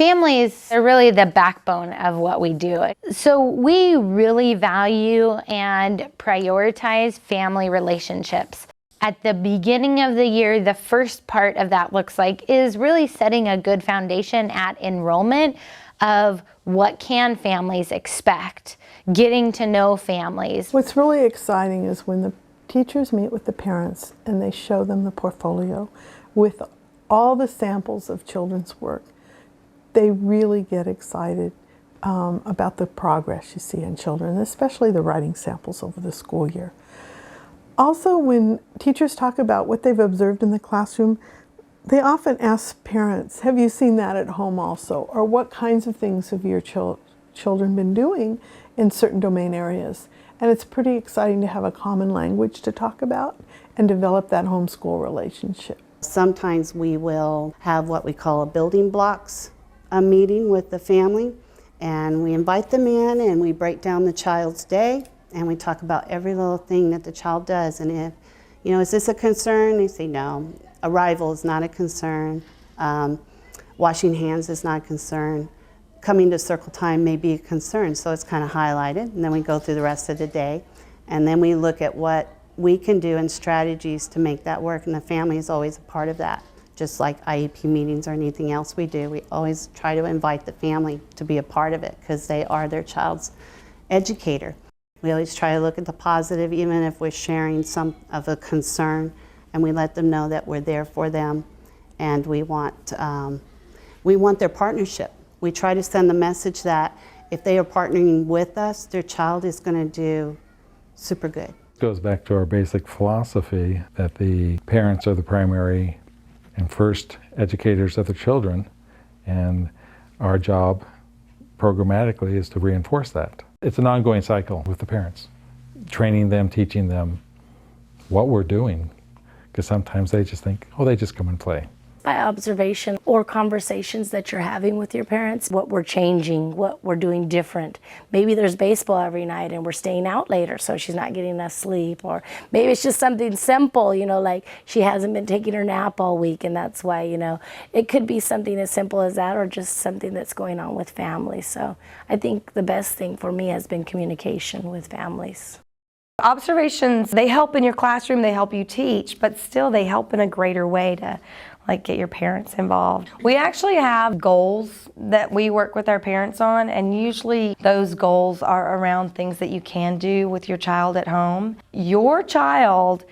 Families are really the backbone of what we do. So we really value and prioritize family relationships. At the beginning of the year, the first part of that looks like is really setting a good foundation at enrollment of what can families expect, getting to know families. What's really exciting is when the teachers meet with the parents and they show them the portfolio with all the samples of children's work. They really get excited about the progress you see in children, especially the writing samples over the school year. Also, when teachers talk about what they've observed in the classroom, they often ask parents, have you seen that at home also? Or what kinds of things have your children been doing in certain domain areas? And it's pretty exciting to have a common language to talk about and develop that homeschool relationship. Sometimes we will have what we call a building blocks a meeting with the family, and we invite them in and we break down the child's day and we talk about every little thing that the child does. And if, you know, is this a concern? They say no. Arrival is not a concern. Washing hands is not a concern. Coming to circle time may be a concern, so it's kind of highlighted. And then we go through the rest of the day, and then we look at what we can do and strategies to make that work, and the family is always a part of that. Just like IEP meetings or anything else we do, we always try to invite the family to be a part of it because they are their child's educator. We always try to look at the positive, even if we're sharing some of a concern, and we let them know that we're there for them, and we want their partnership. We try to send the message that if they are partnering with us, their child is going to do super good. It goes back to our basic philosophy that the parents are the primary and first educators of their children, and our job programmatically is to reinforce that. It's an ongoing cycle with the parents, training them, teaching them what we're doing, because sometimes they just think, oh, they just come and play. By observation or conversations that you're having with your parents, what we're changing, what we're doing different. Maybe there's baseball every night and we're staying out later so she's not getting enough sleep, or maybe it's just something simple, you know, like she hasn't been taking her nap all week and that's why, you know, it could be something as simple as that or just something that's going on with families. So I think the best thing for me has been communication with families. Observations, they help in your classroom, they help you teach, but still they help in a greater way to like get your parents involved. We actually have goals that we work with our parents on, and usually those goals are around things that you can do with your child at home. Your child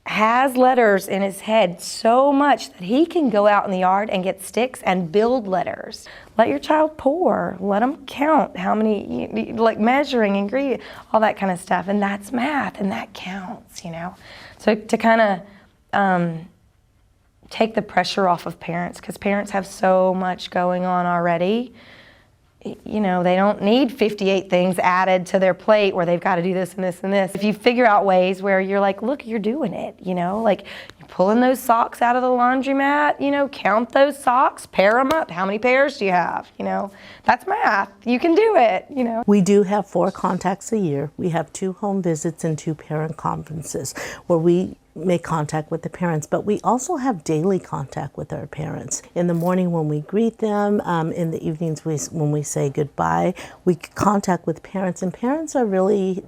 has letters in his head so much that he can go out in the yard and get sticks and build letters. Let your child pour, let them count how many, like measuring ingredients, all that kind of stuff, and that's math and that counts, you know. So to kind of take the pressure off of parents, because parents have so much going on already. You know, they don't need 58 things added to their plate where they've got to do this and this and this. If you figure out ways where you're like, look, you're doing it, you know, like you're pulling those socks out of the laundromat, you know, count those socks, pair them up. How many pairs do you have? You know, that's math. You can do it, you know. We do have 4 contacts a year. We have 2 home visits and 2 parent conferences where we make contact with the parents, but we also have daily contact with our parents. In the morning when we greet them, in the evenings when we say goodbye, we contact with parents, and parents are really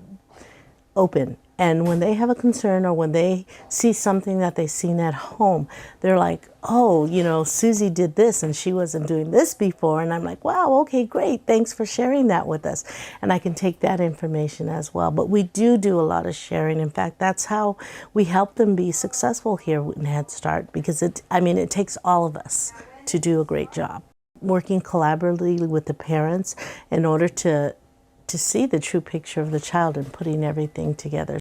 open. And when they have a concern or when they see something that they've seen at home, they're like, oh, you know, Susie did this and she wasn't doing this before. And I'm like, wow, okay, great. Thanks for sharing that with us. And I can take that information as well. But we do a lot of sharing. In fact, that's how we help them be successful here in Head Start, because it takes all of us to do a great job. Working collaboratively with the parents in order to see the true picture of the child and putting everything together.